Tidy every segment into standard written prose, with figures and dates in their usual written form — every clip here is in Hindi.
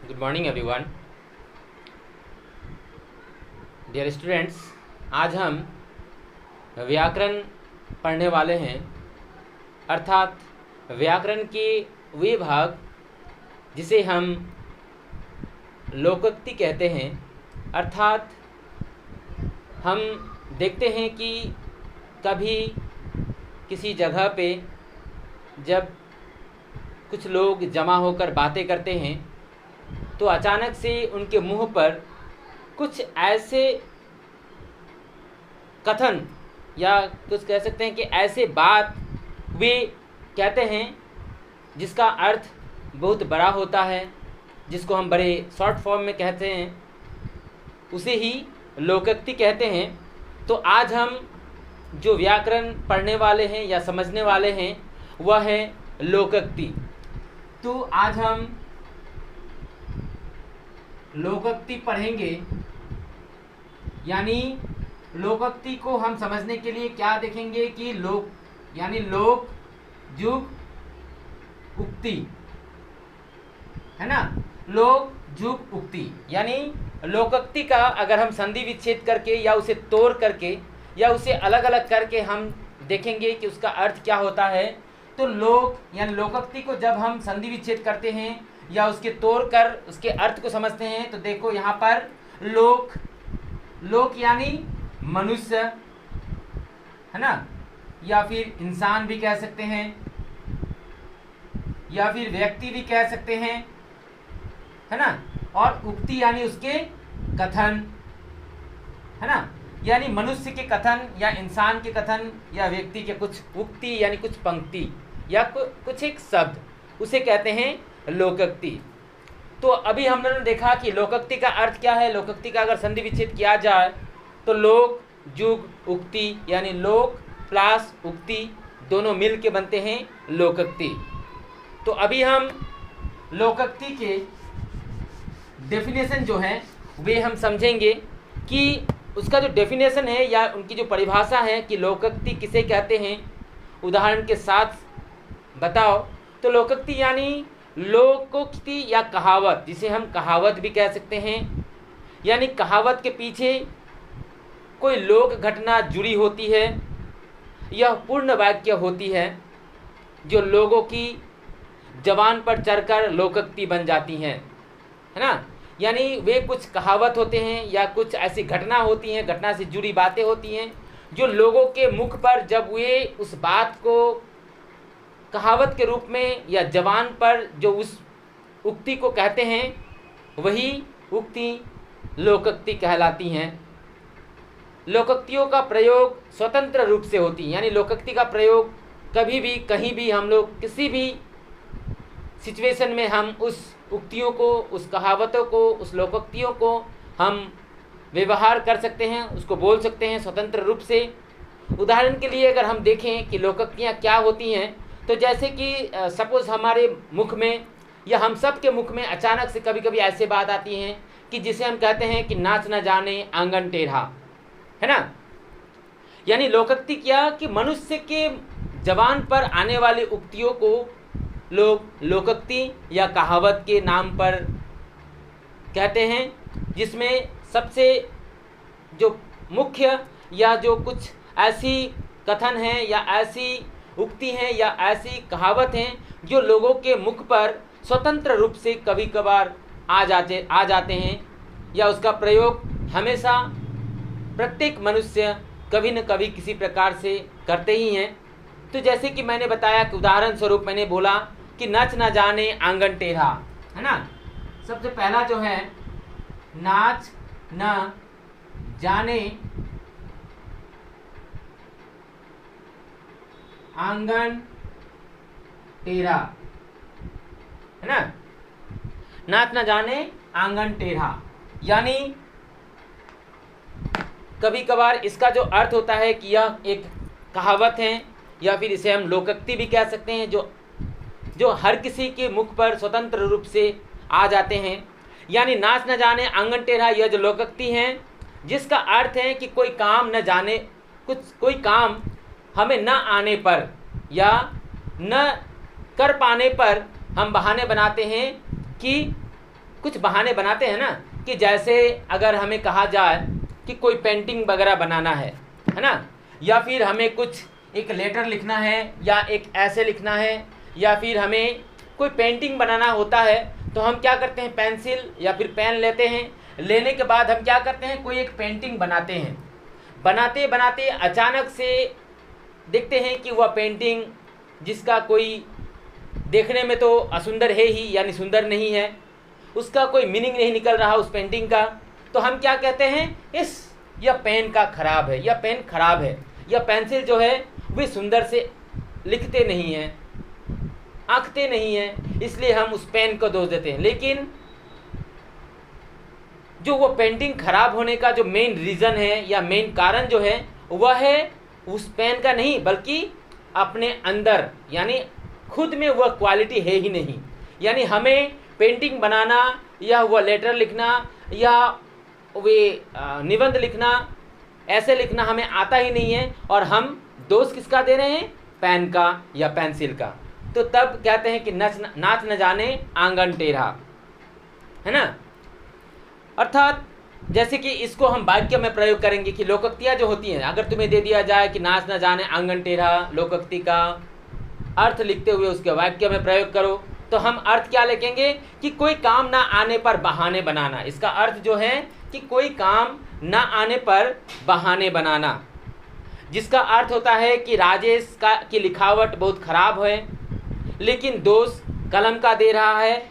Good morning everyone. Dear students, आज हम व्याकरण पढ़ने वाले हैं, अर्थात व्याकरण के वे भाग जिसे हम लोकोक्ति कहते हैं। अर्थात हम देखते हैं कि कभी किसी जगह पे जब कुछ लोग जमा होकर बातें करते हैं तो अचानक से उनके मुंह पर कुछ ऐसे कथन या कुछ कह सकते हैं कि ऐसे बात वे कहते हैं जिसका अर्थ बहुत बड़ा होता है, जिसको हम बड़े शॉर्ट फॉर्म में कहते हैं, उसे ही लोकोक्ति कहते हैं। तो आज हम जो व्याकरण पढ़ने वाले हैं या समझने वाले हैं वह है लोकोक्ति। तो आज हम लोकोक्ति पढ़ेंगे, यानी लोकोक्ति को हम समझने के लिए क्या देखेंगे कि लोक यानी लोक जुग उक्ति है ना। लोक जुग उक्ति यानी लोकोक्ति का अगर हम संधि विच्छेद करके या उसे तोड़ करके या उसे अलग अलग करके हम देखेंगे कि उसका अर्थ क्या होता है, तो लोक यानी लोकोक्ति को जब हम संधि विच्छेद करते हैं या उसके तोड़ कर उसके अर्थ को समझते हैं तो देखो यहाँ पर लोक, लोक यानी मनुष्य है ना, या फिर इंसान भी कह सकते हैं या फिर व्यक्ति भी कह सकते हैं, है ना। और उक्ति यानी उसके कथन, है ना, यानी मनुष्य के कथन या इंसान के कथन या व्यक्ति के कुछ उक्ति यानी कुछ पंक्ति या कुछ एक शब्द, उसे कहते हैं लोकोक्ति। तो अभी हमने देखा कि लोकोक्ति का अर्थ क्या है। लोकोक्ति का अगर संधि विच्छेद किया जाए तो लोक जुग उक्ति यानी लोक प्लस उक्ति दोनों मिल के बनते हैं लोकोक्ति। तो अभी हम लोकोक्ति के डेफिनेशन जो है वे हम समझेंगे कि उसका जो डेफिनेशन है या उनकी जो परिभाषा है कि लोकोक्ति किसे कहते हैं, उदाहरण के साथ बताओ। तो लोकोक्ति यानी लोकोक्ति या कहावत, जिसे हम कहावत भी कह सकते हैं, यानी कहावत के पीछे कोई लोक घटना जुड़ी होती है, यह पूर्ण वाक्य होती है जो लोगों की जबान पर चढ़कर लोकोक्ति बन जाती हैं, है ना। यानी वे कुछ कहावत होते हैं या कुछ ऐसी घटना होती हैं, घटना से जुड़ी बातें होती हैं जो लोगों के मुख पर जब वे उस बात को कहावत के रूप में या जबान पर जो उस उक्ति को कहते हैं वही उक्ति लोकोक्ति कहलाती हैं। लोकोक्तियों का प्रयोग स्वतंत्र रूप से होती है, यानी लोकोक्ति का प्रयोग कभी भी कहीं भी हम लोग किसी भी सिचुएशन में हम उस उक्तियों को, उस कहावतों को, उस लोकोक्तियों को हम व्यवहार कर सकते हैं, उसको बोल सकते हैं स्वतंत्र रूप से। उदाहरण के लिए अगर हम देखें कि लोकोक्तियाँ क्या होती हैं, तो जैसे कि सपोज़ हमारे मुख में या हम सब के मुख में अचानक से कभी कभी ऐसे बात आती हैं कि जिसे हम कहते हैं कि नाच न जाने आंगन टेढ़ा, है ना। यानी लोकोक्ति क्या कि मनुष्य के जबान पर आने वाली उक्तियों को लोग लोकोक्ति या कहावत के नाम पर कहते हैं, जिसमें सबसे जो मुख्य या जो कुछ ऐसी कथन हैं या ऐसी उक्ति हैं या ऐसी कहावत हैं जो लोगों के मुख पर स्वतंत्र रूप से कभी कभार आ जाते हैं या उसका प्रयोग हमेशा प्रत्येक मनुष्य कभी न कभी किसी प्रकार से करते ही हैं। तो जैसे कि मैंने बताया कि उदाहरण स्वरूप मैंने बोला कि नच न जाने आंगन टेढ़ा, है ना। सबसे पहला जो है नाच न जाने आंगन टेढ़ा, है ना। नाच न जाने आंगन टेढ़ा यानी कभी कभार इसका जो अर्थ होता है कि यह एक कहावत है या फिर इसे हम लोकोक्ति भी कह सकते हैं जो हर किसी के मुख पर स्वतंत्र रूप से आ जाते हैं। यानी नाच न जाने आंगन टेढ़ा यह जो लोकोक्ति हैं जिसका अर्थ है कि कोई काम न जाने, कोई काम हमें न आने पर या न कर पाने पर हम बहाने बनाते हैं कि कुछ बहाने बनाते हैं ना, कि जैसे अगर हमें कहा जाए कि कोई पेंटिंग वगैरह बनाना है ना, या फिर हमें कुछ एक लेटर लिखना है या एक ऐसे लिखना है, या फिर हमें कोई पेंटिंग बनाना होता है, तो हम क्या करते हैं, पेंसिल या फिर पेन लेते हैं। लेने के बाद हम क्या करते हैं, कोई एक पेंटिंग बनाते हैं। बनाते बनाते अचानक से देखते हैं कि वह पेंटिंग, जिसका कोई देखने में तो असुंदर है ही, यानी सुंदर नहीं है, उसका कोई मीनिंग नहीं निकल रहा उस पेंटिंग का, तो हम क्या कहते हैं, यह पेन का खराब है, यह पेन खराब है, यह पेंसिल जो है वे सुंदर से लिखते नहीं हैं, आंकते नहीं हैं, इसलिए हम उस पेन को दोष देते हैं। लेकिन जो वो पेंटिंग खराब होने का जो मेन रीज़न है या मेन कारण जो है, वह है उस पेन का नहीं, बल्कि अपने अंदर, यानी खुद में वह क्वालिटी है ही नहीं। यानी हमें पेंटिंग बनाना या वह लेटर लिखना या वे निबंध लिखना, ऐसे लिखना हमें आता ही नहीं है, और हम दोष किसका दे रहे हैं, पेन का या पेंसिल का। तो तब कहते हैं कि नाच न जाने आंगन टेढ़ा, है ना। अर्थात जैसे कि इसको हम वाक्य में प्रयोग करेंगे कि लोकोक्तियाँ जो होती हैं, अगर तुम्हें दे दिया जाए कि नाच न जाने आंगन टेढ़ा, लोकोक्ति का अर्थ लिखते हुए उसके वाक्य में प्रयोग करो, तो हम अर्थ क्या लिखेंगे कि कोई काम ना आने पर बहाने बनाना। इसका अर्थ जो है कि कोई काम ना आने पर बहाने बनाना, जिसका अर्थ होता है कि राजेश की लिखावट बहुत खराब है, लेकिन दोष कलम का दे रहा है।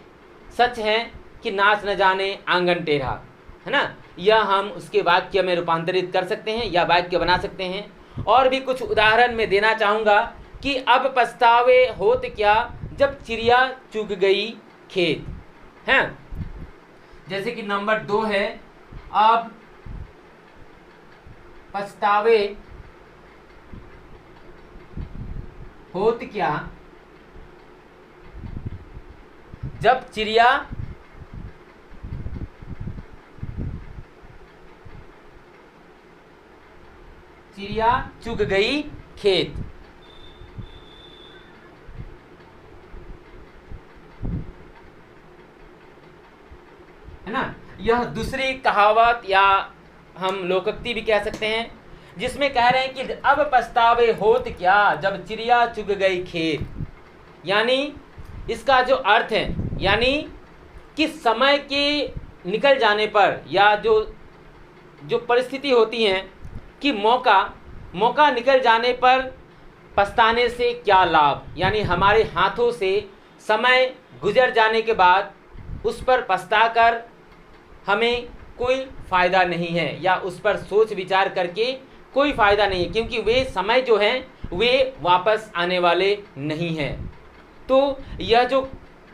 सच है कि नाच न जाने आंगन टेढ़ा, है ना। यह हम उसके वाक्य में रूपांतरित कर सकते हैं या वाक्य बना सकते हैं। और भी कुछ उदाहरण मैं देना चाहूँगा कि अब पछतावे होत क्या जब चिड़िया चुग गई खेत, हैं। जैसे कि नंबर 2 है, अब पछतावे होत क्या जब चिड़िया चुग गई खेत, है ना। यह दूसरी कहावत या हम लोकोक्ति भी कह सकते हैं, जिसमें कह रहे हैं कि अब पछतावे होत क्या जब चिड़िया चुग गई खेत। यानी इसका जो अर्थ है, यानी कि समय के निकल जाने पर या जो परिस्थिति होती है कि मौका निकल जाने पर पछताने से क्या लाभ, यानी हमारे हाथों से समय गुजर जाने के बाद उस पर पछताकर हमें कोई फ़ायदा नहीं है, या उस पर सोच विचार करके कोई फ़ायदा नहीं है, क्योंकि वे समय जो हैं वे वापस आने वाले नहीं हैं। तो यह जो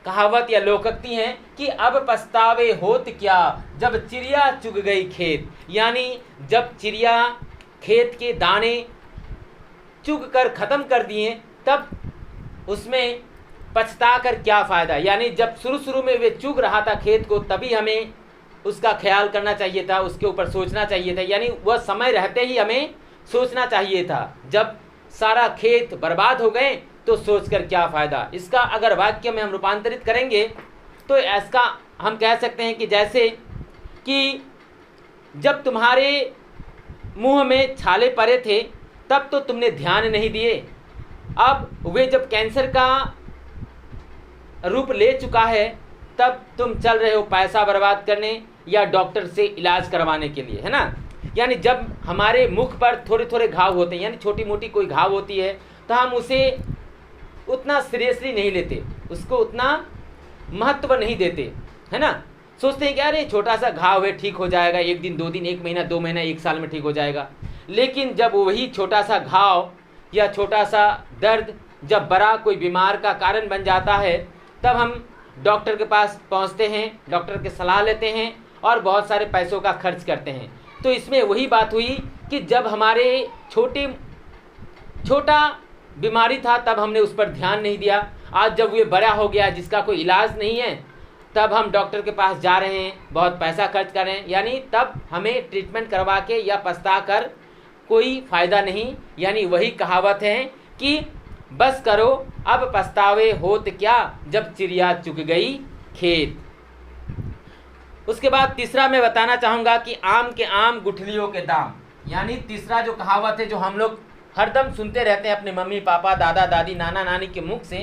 कहावत या लोकोक्ति है कि अब पछतावे होत क्या जब चिड़िया चुग गई खेत, यानी जब चिड़िया खेत के दाने चुग कर ख़त्म कर दिए तब उसमें पछता कर क्या फ़ायदा। यानी जब शुरू में वे चुग रहा था खेत को, तभी हमें उसका ख्याल करना चाहिए था, उसके ऊपर सोचना चाहिए था, यानी वह समय रहते ही हमें सोचना चाहिए था। जब सारा खेत बर्बाद हो गए तो सोचकर क्या फ़ायदा। इसका अगर वाक्य में हम रूपांतरित करेंगे तो इसका हम कह सकते हैं कि जैसे कि जब तुम्हारे मुंह में छाले पड़े थे तब तो तुमने ध्यान नहीं दिए, अब वे जब कैंसर का रूप ले चुका है तब तुम चल रहे हो पैसा बर्बाद करने या डॉक्टर से इलाज करवाने के लिए, है ना। यानी जब हमारे मुख पर थोड़े घाव होते हैं, यानी छोटी मोटी कोई घाव होती है, तो हम उसे उतना सीरियसली नहीं लेते, उसको उतना महत्व नहीं देते, है ना। सोचते हैं कि अरे छोटा सा घाव है, ठीक हो जाएगा, 1 दिन 2 दिन, 1 महीना 2 महीना 1 साल में ठीक हो जाएगा। लेकिन जब वही छोटा सा घाव या छोटा सा दर्द जब बड़ा कोई बीमार का कारण बन जाता है, तब हम डॉक्टर के पास पहुंचते हैं, डॉक्टर की सलाह लेते हैं और बहुत सारे पैसों का खर्च करते हैं। तो इसमें वही बात हुई कि जब हमारे छोटा बीमारी था तब हमने उस पर ध्यान नहीं दिया। आज जब ये बड़ा हो गया जिसका कोई इलाज नहीं है, तब हम डॉक्टर के पास जा रहे हैं, बहुत पैसा खर्च कर रहे हैं, यानी तब हमें ट्रीटमेंट करवा के या पछता कर कोई फ़ायदा नहीं। यानी वही कहावत है कि बस करो अब पछतावे होत क्या जब चिड़िया चुग गई खेत। उसके बाद तीसरा मैं बताना चाहूँगा कि आम के आम गुठलियों के दाम, यानी तीसरा जो कहावत है जो हम लोग हरदम सुनते रहते हैं अपने मम्मी पापा दादा दादी नाना नानी के मुख से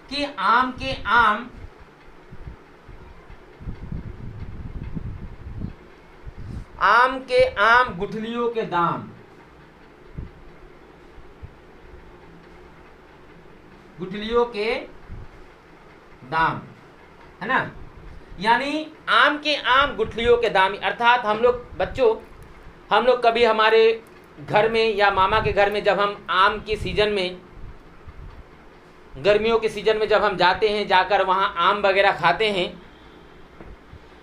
कि आम के आम गुठलियों के दाम, गुठलियों के दाम, है ना। यानी आम के आम गुठलियों के दाम, अर्थात हम लोग बच्चों, हम लोग कभी हमारे घर में या मामा के घर में जब हम आम के सीज़न में, गर्मियों के सीज़न में जब हम जाते हैं, जाकर वहाँ आम वगैरह खाते हैं,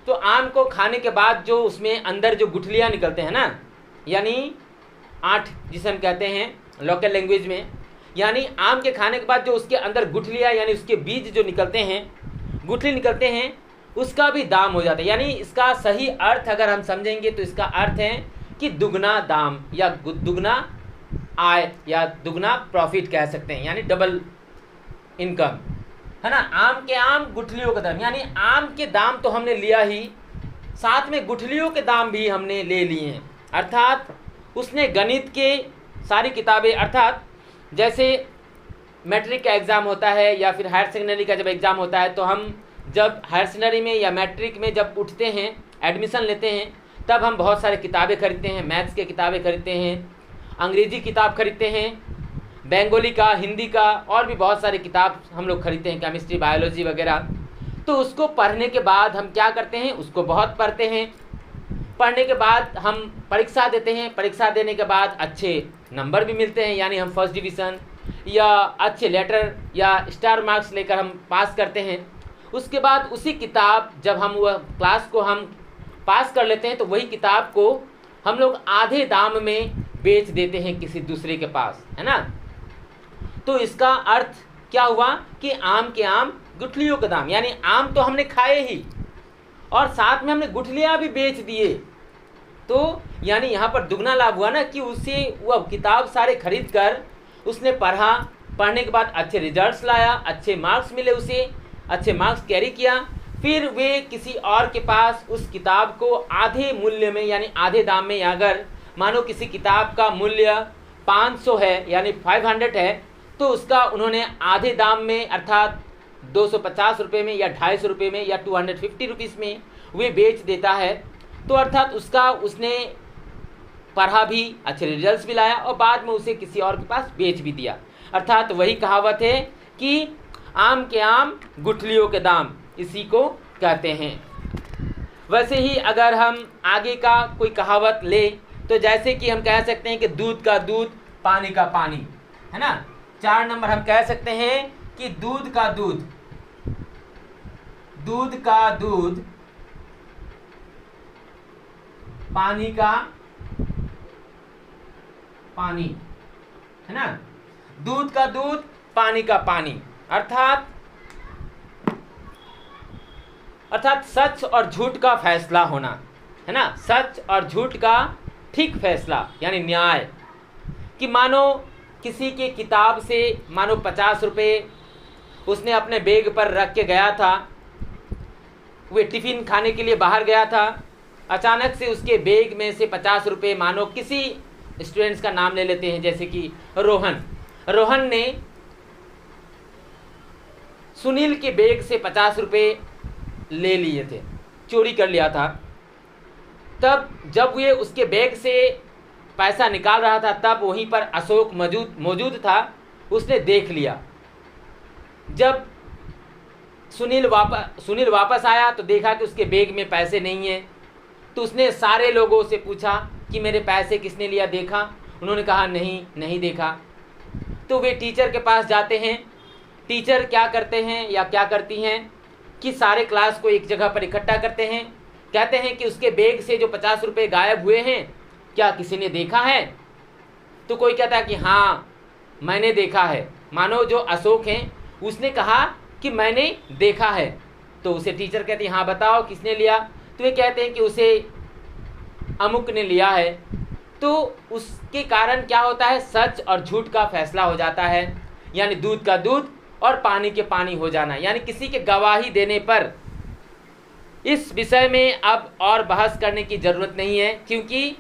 तो आम को खाने के बाद जो उसमें अंदर जो गुठलियाँ निकलते हैं ना, यानी आठ जिसे हम कहते हैं लोकल लैंग्वेज में, यानी आम के खाने के बाद जो उसके अंदर गुठलियाँ यानी उसके बीज जो निकलते हैं, गुठली निकलते हैं, उसका भी दाम हो जाता है। यानी इसका सही अर्थ अगर हम समझेंगे तो इसका अर्थ है कि दुगना दाम या दुगना आय या दुगना प्रॉफिट कह सकते हैं, यानी डबल इनकम, है ना। आम के आम गुठलियों का दाम, यानी आम के दाम तो हमने लिया ही, साथ में गुठलियों के दाम भी हमने ले लिए हैं। अर्थात उसने गणित के सारी किताबें, अर्थात जैसे मैट्रिक का एग्ज़ाम होता है या फिर हायर सेकेंडरी का जब एग्ज़ाम होता है, तो हम जब हायर सेकेंडरी में या मैट्रिक में जब उठते हैं, एडमिशन लेते हैं, तब हम बहुत सारे किताबें खरीदते हैं, मैथ्स की किताबें खरीदते हैं, अंग्रेजी किताब खरीदते हैं, बंगाली का, हिंदी का और भी बहुत सारे किताब हम लोग खरीदते हैं, केमिस्ट्री बायोलॉजी वगैरह। तो उसको पढ़ने के बाद हम क्या करते हैं, उसको बहुत पढ़ते हैं, पढ़ने के बाद हम परीक्षा देते हैं, परीक्षा देने के बाद अच्छे नंबर भी मिलते हैं, यानी हम फर्स्ट डिवीज़न या अच्छे लेटर या स्टार मार्क्स लेकर हम पास करते हैं। उसके बाद उसी किताब जब हम वह क्लास को हम पास कर लेते हैं, तो वही किताब को हम लोग आधे दाम में बेच देते हैं किसी दूसरे के पास, है ना। तो इसका अर्थ क्या हुआ कि आम के आम गुठलियों के दाम, यानी आम तो हमने खाए ही और साथ में हमने गुठलियाँ भी बेच दिए। तो यानी यहाँ पर दुगना लाभ हुआ ना कि उसे वह किताब सारे खरीद कर उसने पढ़ा, पढ़ने के बाद अच्छे रिजल्ट्स लाया, अच्छे मार्क्स मिले उसे, अच्छे मार्क्स कैरी किया, फिर वे किसी और के पास उस किताब को आधे मूल्य में यानी आधे दाम में, अगर मानो किसी किताब का मूल्य 500 है यानी 500 है, तो उसका उन्होंने आधे दाम में अर्थात 250 रुपये में या 250 रुपये में या 250 रुपीज़ में वे बेच देता है। तो अर्थात उसका उसने पढ़ा भी, अच्छे रिजल्ट्स भी लाया और बाद में उसे किसी और के पास बेच भी दिया। अर्थात वही कहावत है कि आम के आम गुठलियों के दाम, इसी को कहते हैं। वैसे ही अगर हम आगे का कोई कहावत ले तो जैसे कि हम कह सकते हैं कि दूध का दूध पानी का पानी, है ना। 4 नंबर हम कह सकते हैं कि दूध का दूध, दूध का दूध पानी का पानी, है ना। दूध का दूध पानी का पानी, अर्थात सच और झूठ का फैसला होना, है ना। सच और झूठ का ठीक फैसला यानी न्याय, कि मानो किसी के किताब से मानो 50 रुपये उसने अपने बैग पर रख के गया था, वे टिफ़िन खाने के लिए बाहर गया था, अचानक से उसके बैग में से 50 रुपये, मानो किसी स्टूडेंट्स का नाम ले लेते हैं जैसे कि रोहन ने सुनील के बैग से 50 रुपये ले लिए थे, चोरी कर लिया था। तब जब ये उसके बैग से पैसा निकाल रहा था, तब वहीं पर अशोक मौजूद था, उसने देख लिया। जब सुनील वापस आया तो देखा कि उसके बैग में पैसे नहीं हैं, तो उसने सारे लोगों से पूछा कि मेरे पैसे किसने लिया, देखा? उन्होंने कहा नहीं देखा। तो वे टीचर के पास जाते हैं। टीचर क्या करते हैं या क्या करती हैं कि सारे क्लास को एक जगह पर इकट्ठा करते हैं, कहते हैं कि उसके बैग से जो 50 रुपये गायब हुए हैं, क्या किसी ने देखा है? तो कोई कहता है कि हाँ मैंने देखा है। मानो जो अशोक हैं उसने कहा कि मैंने देखा है, तो उसे टीचर कहती है हाँ बताओ किसने लिया? तो वे कहते हैं कि उसे अमुक ने लिया है। तो उसके कारण क्या होता है, सच और झूठ का फैसला हो जाता है, यानी दूध का दूध और पानी के पानी हो जाना। यानी किसी के गवाही देने पर इस विषय में अब और बहस करने की ज़रूरत नहीं है, क्योंकि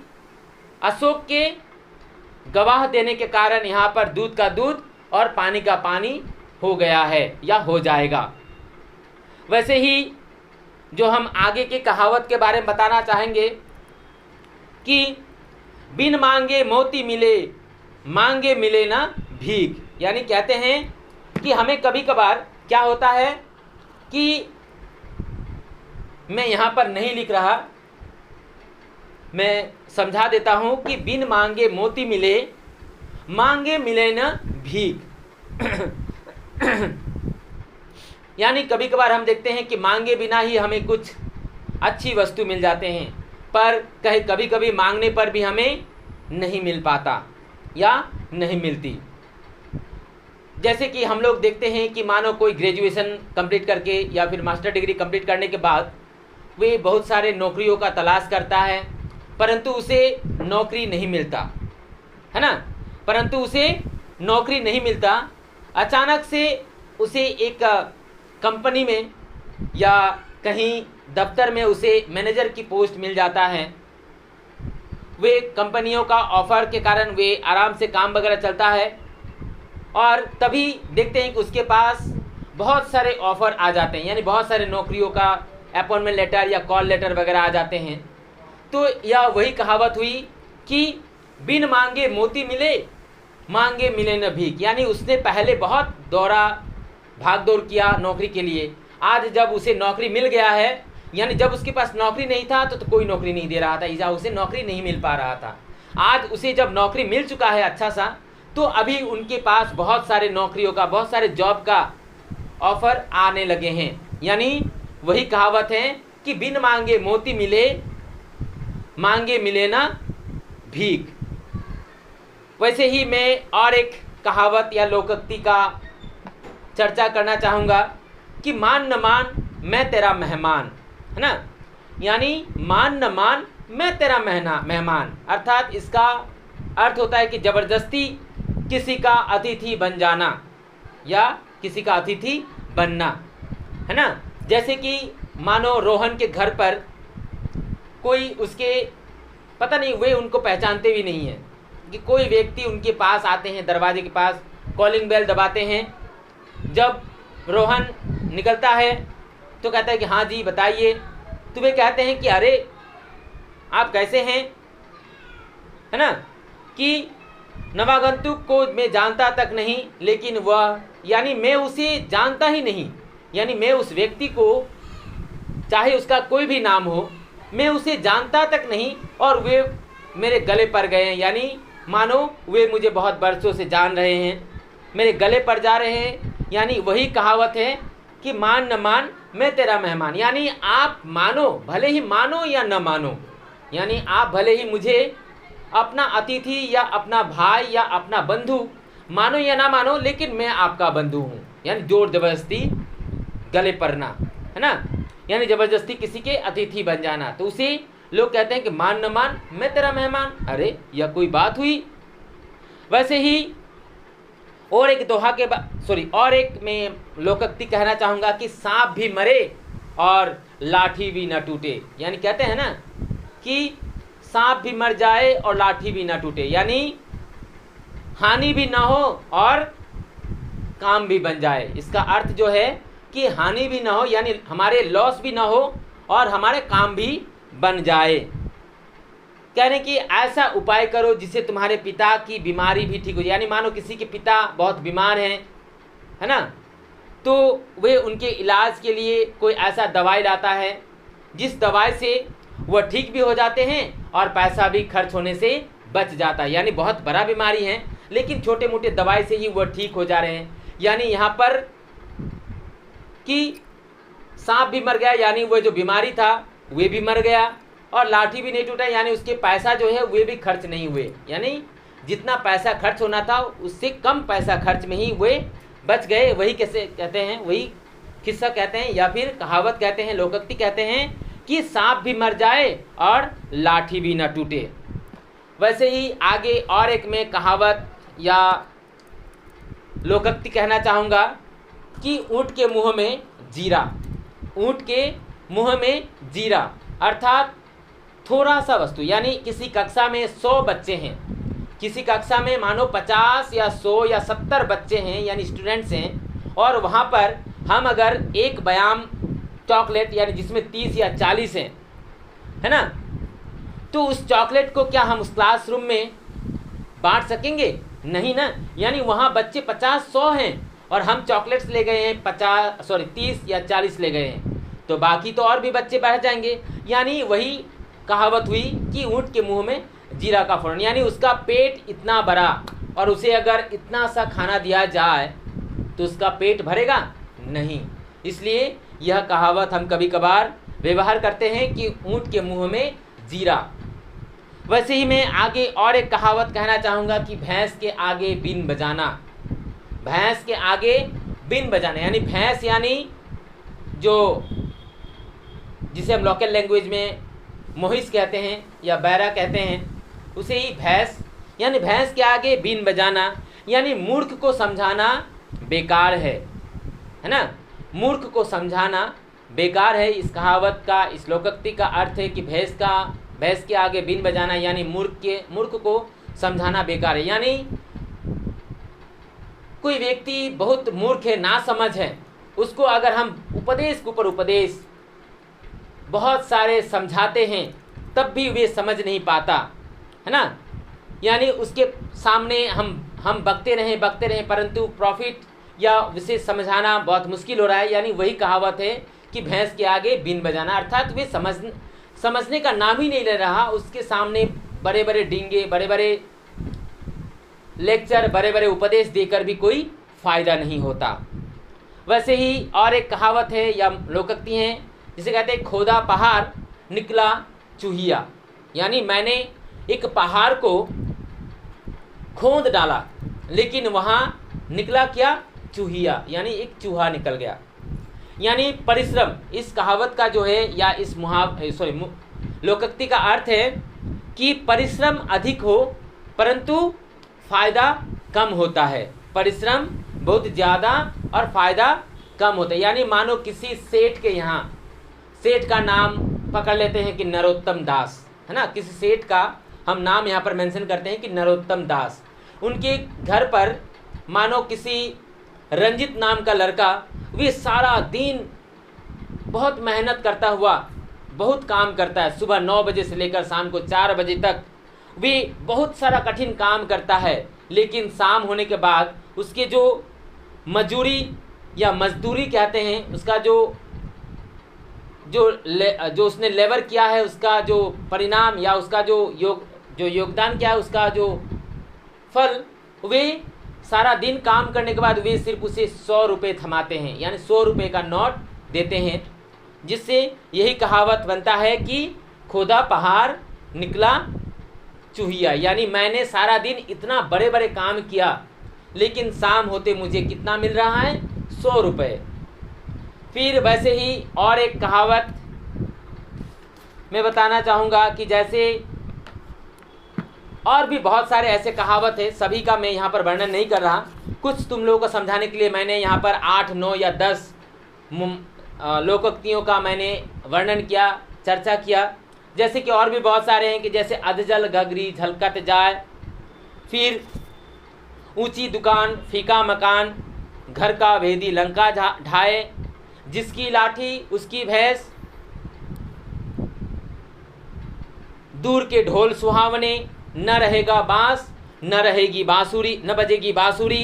अशोक के गवाह देने के कारण यहाँ पर दूध का दूध और पानी का पानी हो गया है या हो जाएगा। वैसे ही जो हम आगे की कहावत के बारे में बताना चाहेंगे कि बिन मांगे मोती मिले, मांगे मिले ना भीख। यानी कहते हैं कि हमें कभी कभार क्या होता है कि मैं यहाँ पर नहीं लिख रहा, मैं समझा देता हूँ कि बिन मांगे मोती मिले, मांगे मिले न भीख। यानी कभी कभार हम देखते हैं कि मांगे बिना ही हमें कुछ अच्छी वस्तु मिल जाते हैं, पर कभी कभी मांगने पर भी हमें नहीं मिल पाता या नहीं मिलती। जैसे कि हम लोग देखते हैं कि मानो कोई ग्रेजुएशन कंप्लीट करके या फिर मास्टर डिग्री कंप्लीट करने के बाद वे बहुत सारे नौकरियों का तलाश करता है, परंतु उसे नौकरी नहीं मिलता, है ना। परंतु उसे नौकरी नहीं मिलता। अचानक से उसे एक कंपनी में या कहीं दफ्तर में उसे मैनेजर की पोस्ट मिल जाता है। वे कंपनियों का ऑफ़र के कारण वे आराम से काम वगैरह चलता है, और तभी देखते हैं कि उसके पास बहुत सारे ऑफ़र आ जाते हैं, यानी बहुत सारे नौकरियों का अपॉइंटमेंट लेटर या कॉल लेटर वगैरह आ जाते हैं। तो यह वही कहावत हुई कि बिन मांगे मोती मिले, मांगे मिले न भीख। यानी उसने पहले बहुत दौड़ा भाग दौड़ किया नौकरी के लिए, आज जब उसे नौकरी मिल गया है, यानी जब उसके पास नौकरी नहीं था तो कोई नौकरी नहीं दे रहा था, या उसे नौकरी नहीं मिल पा रहा था। आज उसे जब नौकरी मिल चुका है अच्छा सा, तो अभी उनके पास बहुत सारे नौकरियों का, बहुत सारे जॉब का ऑफ़र आने लगे हैं। यानी वही कहावत है कि बिन मांगे मोती मिले, मांगे मिले ना भीख। वैसे ही मैं और एक कहावत या लोकोक्ति का चर्चा करना चाहूँगा कि मान न मान मैं तेरा मेहमान, है ना। यानी मान न मान मैं तेरा मेहमान, अर्थात इसका अर्थ होता है कि ज़बरदस्ती किसी का अतिथि बन जाना या किसी का अतिथि बनना, है ना। जैसे कि मानो रोहन के घर पर कोई उसके, पता नहीं वे उनको पहचानते भी नहीं हैं, कि कोई व्यक्ति उनके पास आते हैं, दरवाजे के पास कॉलिंग बेल दबाते हैं। जब रोहन निकलता है तो कहता है कि हाँ जी बताइए। तो वे कहते हैं कि अरे आप कैसे हैं, है ना, कि नवागंतुक को मैं जानता तक नहीं, लेकिन वह, यानी मैं उसे जानता ही नहीं, यानी मैं उस व्यक्ति को, चाहे उसका कोई भी नाम हो, मैं उसे जानता तक नहीं, और वे मेरे गले पड़ गए हैं। यानी मानो वे मुझे बहुत बरसों से जान रहे हैं, मेरे गले पड़ जा रहे हैं। यानी वही कहावत है कि मान न मान मैं तेरा मेहमान। यानी आप मानो, भले ही मानो या न मानो, यानी आप भले ही मुझे अपना अतिथि या अपना भाई या अपना बंधु मानो या ना मानो, लेकिन मैं आपका बंधु हूँ। यानी जोर ज़बरदस्ती गले पड़ना, है ना, यानी ज़बरदस्ती किसी के अतिथि बन जाना। तो उसे लोग कहते हैं कि मान न मान मैं तेरा मेहमान। अरे यह कोई बात हुई। वैसे ही और एक दोहा के और एक मैं लोकोक्ति कहना चाहूँगा कि सांप भी मरे और लाठी भी न टूटे। यानी कहते हैं ना कि सांप भी मर जाए और लाठी भी ना टूटे, यानी हानि भी ना हो और काम भी बन जाए। इसका अर्थ जो है कि हानि भी ना हो, यानी हमारे लॉस भी ना हो और हमारे काम भी बन जाए। कहने कि ऐसा उपाय करो जिससे तुम्हारे पिता की बीमारी भी ठीक हो जाए। यानी मानो किसी के पिता बहुत बीमार हैं, है ना, तो वे उनके इलाज के लिए कोई ऐसा दवाई लाता है जिस दवाई से वह ठीक भी हो जाते हैं और पैसा भी खर्च होने से बच जाता है। यानी बहुत बड़ा बीमारी है, लेकिन छोटे मोटे दवाई से ही वह ठीक हो जा रहे हैं। यानी यहाँ पर कि सांप भी मर गया, यानी वह जो बीमारी था वे भी मर गया, और लाठी भी नहीं टूटा, यानी उसके पैसा जो है वे भी खर्च नहीं हुए। यानी जितना पैसा खर्च होना था उससे कम पैसा खर्च में ही वे बच गए। वही कैसे कहते हैं, वही किस्सा कहते हैं या फिर कहावत कहते हैं, लोकोक्ति कहते हैं कि सांप भी मर जाए और लाठी भी न टूटे। वैसे ही आगे और एक मैं कहावत या लोकोक्ति कहना चाहूँगा कि ऊँट के मुँह में जीरा। ऊँट के मुंह में जीरा, अर्थात थोड़ा सा वस्तु। यानी किसी कक्षा में 100 बच्चे हैं, किसी कक्षा में मानो 50 या 100 या 70 बच्चे हैं यानी स्टूडेंट्स हैं, और वहाँ पर हम अगर एक बयाम चॉकलेट यानी जिसमें 30 या 40 हैं, है ना, तो उस चॉकलेट को क्या हम उस क्लासरूम में बांट सकेंगे? नहीं ना। यानी वहाँ बच्चे 50-100 हैं और हम चॉकलेट्स ले गए हैं 30 या 40 ले गए हैं, तो बाकी तो और भी बच्चे बैठ जाएंगे। यानी वही कहावत हुई कि ऊँट के मुंह में जीरा का फोड़न, यानी उसका पेट इतना बड़ा और उसे अगर इतना सा खाना दिया जाए तो उसका पेट भरेगा नहीं। इसलिए यह कहावत हम कभी कभार व्यवहार करते हैं कि ऊँट के मुंह में जीरा। वैसे ही मैं आगे और एक कहावत कहना चाहूँगा कि भैंस के आगे बीन बजाना। भैंस के आगे बीन बजाना यानी भैंस यानी जो जिसे हम लोकल लैंग्वेज में मोहिस कहते हैं या बैरा कहते हैं, उसे ही भैंस, यानी भैंस के आगे बीन बजाना यानी मूर्ख को समझाना बेकार है ना। मूर्ख को समझाना बेकार है। इस कहावत का, इस लोकोक्ति का अर्थ है कि भैंस के आगे बीन बजाना यानी मूर्ख को समझाना बेकार है। यानी कोई व्यक्ति बहुत मूर्ख है, ना समझ है, उसको अगर हम उपदेश के ऊपर उपदेश बहुत सारे समझाते हैं तब भी वे समझ नहीं पाता, है ना। यानी उसके सामने हम बकते रहें परंतु प्रॉफिट या उसे समझाना बहुत मुश्किल हो रहा है। यानी वही कहावत है कि भैंस के आगे बीन बजाना, अर्थात वे समझने का नाम ही नहीं ले रहा। उसके सामने बड़े बड़े डींगे, बड़े बड़े लेक्चर, बड़े बड़े उपदेश देकर भी कोई फ़ायदा नहीं होता। वैसे ही और एक कहावत है या लोकोक्ति है जिसे कहते हैं खोदा पहाड़ निकला चूहिया। यानी मैंने एक पहाड़ को खोद डाला लेकिन वहाँ निकला क्या? चूहिया, यानी एक चूहा निकल गया। यानी परिश्रम, इस कहावत का जो है या इस लोकोक्ति का अर्थ है कि परिश्रम अधिक हो परंतु फ़ायदा कम होता है। परिश्रम बहुत ज़्यादा और फ़ायदा कम होता है। यानी मानो किसी सेठ के यहाँ, सेठ का नाम पकड़ लेते हैं कि नरोत्तम दास, है ना, किसी सेठ का हम नाम यहाँ पर मेंशन करते हैं कि नरोत्तम दास। उनके घर पर मानो किसी रंजित नाम का लड़का, वे सारा दिन बहुत मेहनत करता हुआ बहुत काम करता है। सुबह 9 बजे से लेकर शाम को 4 बजे तक वे बहुत सारा कठिन काम करता है, लेकिन शाम होने के बाद उसके जो मजदूरी या मजदूरी कहते हैं, उसका जो उसने लेबर किया है उसका जो परिणाम या उसका जो योगदान किया है उसका जो फल, वे सारा दिन काम करने के बाद वे सिर्फ उसे 100 रुपये थमाते हैं, यानी 100 रुपये का नोट देते हैं। जिससे यही कहावत बनता है कि खोदा पहाड़ निकला चूहिया। यानी मैंने सारा दिन इतना बड़े बड़े काम किया लेकिन शाम होते मुझे कितना मिल रहा है? 100 रुपये। फिर वैसे ही और एक कहावत मैं बताना चाहूँगा कि जैसे और भी बहुत सारे ऐसे कहावत है, सभी का मैं यहाँ पर वर्णन नहीं कर रहा। कुछ तुम लोगों को समझाने के लिए मैंने यहाँ पर 8, 9 या 10 लोकोक्तियों का मैंने वर्णन किया, चर्चा किया। जैसे कि और भी बहुत सारे हैं कि जैसे अधजल गगरी झलकत जाए, फिर ऊंची दुकान फीका मकान, घर का भेदी लंका ढाए, जिसकी लाठी उसकी भैंस, दूर के ढोल सुहावने, न रहेगा बांस न रहेगी बांसुरी, न बजेगी बांसुरी,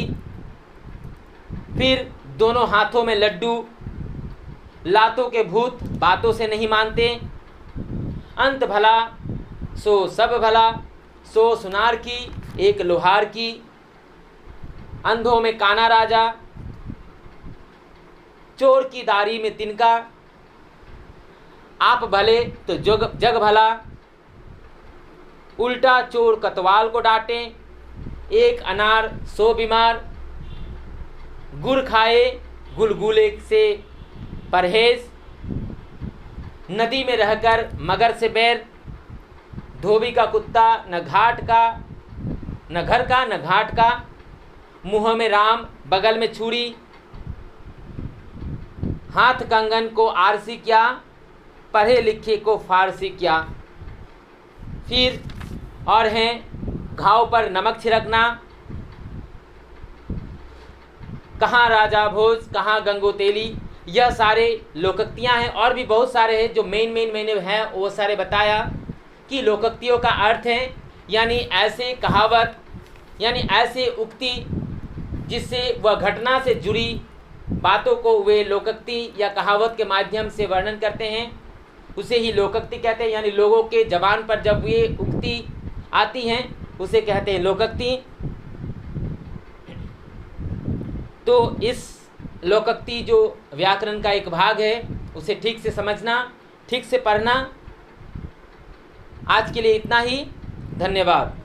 फिर दोनों हाथों में लड्डू, लातों के भूत बातों से नहीं मानते, अंत भला सो सब भला, सो सुनार की एक लोहार की, अंधों में काना राजा, चोर की दारी में तिनका, आप भले तो जग भला, उल्टा चोर कतवाल को डांटे, एक अनार 100 बीमार, गुड़ खाए गुलगुले से परहेज, नदी में रहकर मगर से बैर, धोबी का कुत्ता न घाट का, न घर का न घाट का, मुँह में राम बगल में छुरी, हाथ कंगन को आरसी क्या, पढ़े लिखे को फारसी क्या। फिर और हैं घाव पर नमक छिड़कना, कहाँ राजा भोज कहाँ गंगोतेली, यह सारे लोकोक्तियाँ हैं। और भी बहुत सारे हैं जो मेन मैंने हैं वो सारे बताया कि लोकोक्तियों का अर्थ है यानी ऐसे कहावत यानी ऐसे उक्ति जिससे वह घटना से जुड़ी बातों को वे लोकोक्ति या कहावत के माध्यम से वर्णन करते हैं, उसे ही लोकोक्ति कहते हैं। यानी लोगों के जबान पर जब ये उक्ति आती हैं उसे कहते हैं लोकोक्ति। तो इस लोकोक्ति जो व्याकरण का एक भाग है उसे ठीक से समझना, ठीक से पढ़ना। आज के लिए इतना ही, धन्यवाद।